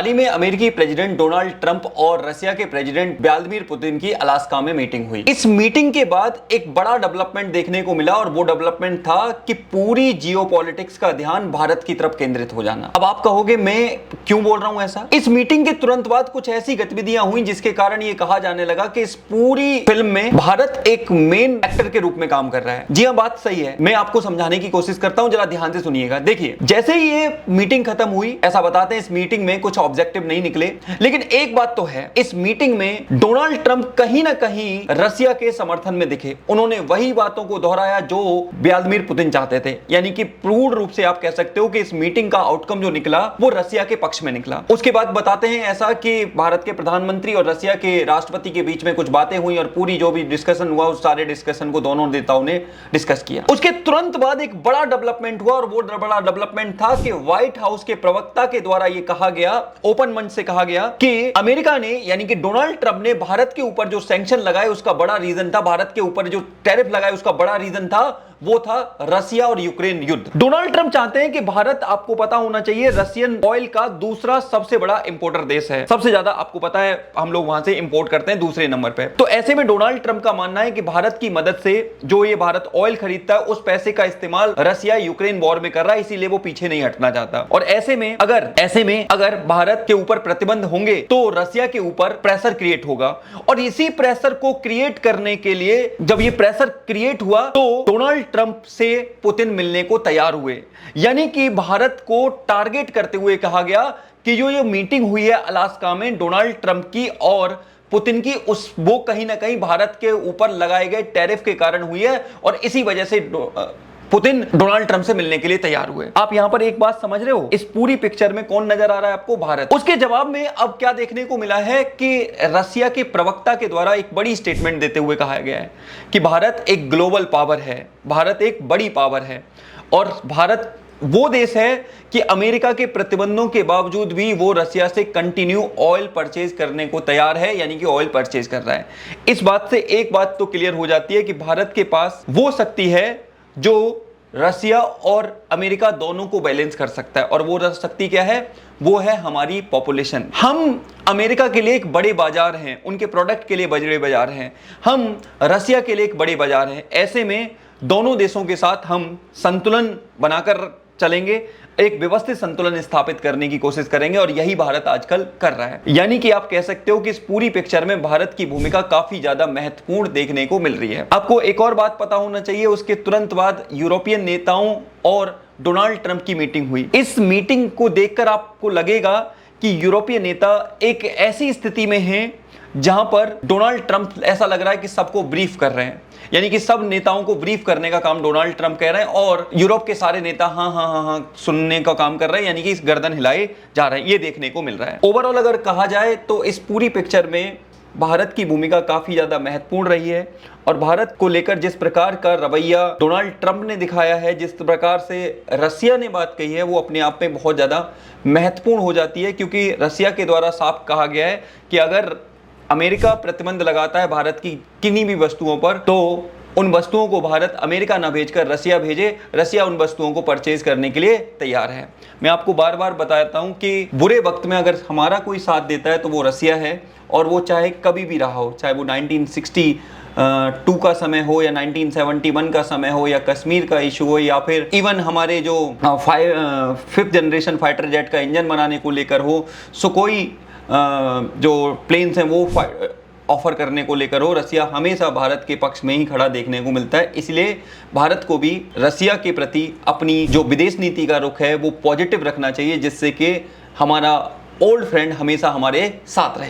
हाल ही में अमेरिकी president Donald Trump और रशिया के प्रेसिडेंट व्लादिमीर पुतिन की अलास्का में मीटिंग हुई। इस मीटिंग के बाद एक बड़ा डेवलपमेंट देखने को मिला और वो डेवलपमेंट था कि पूरी जियोपॉलिटिक्स का ध्यान भारत की तरफ केंद्रित हो जाना। अब आप कहोगे मैं क्यों बोल रहा हूं ऐसा? इस मीटिंग के तुरंत बाद कुछ ऐसी गतिविधियां हुई जिसके कारण यह कहा जाने लगा कि इस पूरी फिल्म में भारत एक मेन एक्टर के रूप में काम कर रहा है। जी हां, बात सही है। मैं आपको समझाने की कोशिश करता हूं, जरा ध्यान से सुनिएगा। देखिए, जैसे ही ये मीटिंग खत्म हुई, ऐसा बताते हैं इस मीटिंग में कुछ ऑब्जेक्टिव नहीं निकले, लेकिन एक बात तो है, इस मीटिंग में डोनाल्ड ट्रंप कहीं ना कहीं रशिया के समर्थन में दिखे। उन्होंने वही बातों को दोहराया जो व्लादिमीर पुतिन चाहते थे। यानी कि पूर्ण रूप से आप कह सकते हो कि इस मीटिंग का आउटकम जो निकला वो रशिया के पक्ष में निकला। उसके बाद बताते हैं ऐसा कि भारत के प्रधानमंत्री और रशिया के राष्ट्रपति के बीच में कुछ बातें हुई और पूरी जो भी डिस्कशन हुआ उस सारे डिस्कशन को दोनों नेताओं ने डिस्कस किया। उसके तुरंत बाद एक बड़ा डेवलपमेंट हुआ और वो बड़ा डेवलपमेंट था कि व्हाइट हाउस के प्रवक्ता के द्वारा यह कहा गया, ओपन मंच से कहा गया कि अमेरिका ने यानी कि डोनाल्ड ट्रंप ने भारत के ऊपर जो सैंक्शन लगाए उसका बड़ा रीजन था, भारत के ऊपर जो टैरिफ लगाए उसका बड़ा रीजन था, वो था रशिया और यूक्रेन युद्ध। डोनाल्ड ट्रंप चाहते हैं कि भारत, आपको पता होना चाहिए, रशियन ऑयल का दूसरा सबसे बड़ा इंपोर्टर देश है। सबसे ज्यादा आपको पता है हम लोग वहां से इंपोर्ट करते हैं दूसरे नंबर पे। तो ऐसे में डोनाल्ड ट्रंप का मानना है कि भारत की मदद से जो ये भारत ऑयल खरीदता है उस पैसे का इस्तेमाल रशिया यूक्रेन वॉर में कर रहा है, इसीलिए वो पीछे नहीं हटना चाहता। और ऐसे में अगर भारत के ऊपर प्रतिबंध होंगे तो रशिया के ऊपर प्रेशर क्रिएट होगा। और इसी प्रेशर को क्रिएट करने के लिए जब ये प्रेशर क्रिएट हुआ तो डोनाल्ड ट्रंप से पुतिन मिलने को तैयार हुए। यानी कि भारत को टारगेट करते हुए कहा गया कि जो ये मीटिंग हुई है अलास्का में डोनाल्ड ट्रंप की और पुतिन की, वो कहीं ना कहीं भारत के ऊपर लगाए गए टैरिफ के कारण हुई है और इसी वजह से पुतिन डोनाल्ड ट्रंप से मिलने के लिए तैयार हुए। आप यहां पर एक बात समझ रहे हो, इस पूरी पिक्चर में कौन नजर आ रहा है आपको? भारत। उसके जवाब में अब क्या देखने को मिला है कि रशिया के प्रवक्ता के द्वारा एक बड़ी स्टेटमेंट देते हुए कहा गया है कि भारत एक ग्लोबल पावर है, भारत एक बड़ी पावर है और भारत वो देश है कि अमेरिका के प्रतिबंधों के बावजूद भी वो रशिया से कंटिन्यू ऑयल परचेज करने को तैयार है, यानी कि ऑयल परचेज कर रहा है। इस बात से एक बात तो क्लियर हो जाती है कि भारत के पास वो शक्ति है जो रशिया और अमेरिका दोनों को बैलेंस कर सकता है। और वो शक्ति क्या है? वो है हमारी पॉपुलेशन। हम अमेरिका के लिए एक बड़े बाजार हैं, उनके प्रोडक्ट के लिए बड़े बाजार हैं, हम रशिया के लिए एक बड़े बाजार हैं। ऐसे में दोनों देशों के साथ हम संतुलन बनाकर चलेंगे, एक व्यवस्थित संतुलन स्थापित करने की कोशिश करेंगे और यही भारत आजकल कर रहा है। यानी कि आप कह सकते हो कि इस पूरी पिक्चर में भारत की भूमिका काफी ज्यादा महत्वपूर्ण देखने को मिल रही है। आपको एक और बात पता होना चाहिए, उसके तुरंत बाद यूरोपियन नेताओं और डोनाल्ड ट्रंप की मीटिंग हुई। इस मीटिंग को देखकर आपको लगेगा कि यूरोपीय नेता एक ऐसी स्थिति में हैं जहां पर डोनाल्ड ट्रंप, ऐसा लग रहा है कि सबको ब्रीफ कर रहे हैं, यानी कि सब नेताओं को ब्रीफ करने का काम डोनाल्ड ट्रंप कह रहे हैं और यूरोप के सारे नेता हाँ हाँ हाँ हाँ सुनने का काम कर रहे हैं, यानी कि इस गर्दन हिलाए जा रहे हैं। ये देखने को मिल रहा है। ओवरऑल अगर कहा जाए तो इस पूरी पिक्चर में भारत की भूमिका काफी ज्यादा महत्वपूर्ण रही है और भारत को लेकर जिस प्रकार का रवैया डोनाल्ड ट्रंप ने दिखाया है, जिस प्रकार से रशिया ने बात कही है, वो अपने आप में बहुत ज्यादा महत्वपूर्ण हो जाती है। क्योंकि रशिया के द्वारा साफ कहा गया है कि अगर अमेरिका प्रतिबंध लगाता है भारत की किन्हीं भी वस्तुओं पर तो उन वस्तुओं को भारत अमेरिका ना भेजकर रशिया भेजे, रशिया उन वस्तुओं को परचेज करने के लिए तैयार है। मैं आपको बार बार बताता हूं कि बुरे वक्त में अगर हमारा कोई साथ देता है तो वो रशिया है और वो चाहे कभी भी रहा हो, चाहे वो 1962 का समय हो या 1971 का समय हो या कश्मीर का इशू हो या फिर इवन हमारे जो 5th जनरेशन फाइटर जेट का इंजन बनाने को लेकर हो, कोई जो प्लेन्स हैं वो ऑफर करने को लेकर हो, रशिया हमेशा भारत के पक्ष में ही खड़ा देखने को मिलता है। इसलिए भारत को भी रशिया के प्रति अपनी जो विदेश नीति का रुख है वो पॉजिटिव रखना चाहिए, जिससे कि हमारा ओल्ड फ्रेंड हमेशा हमारे साथ रहे।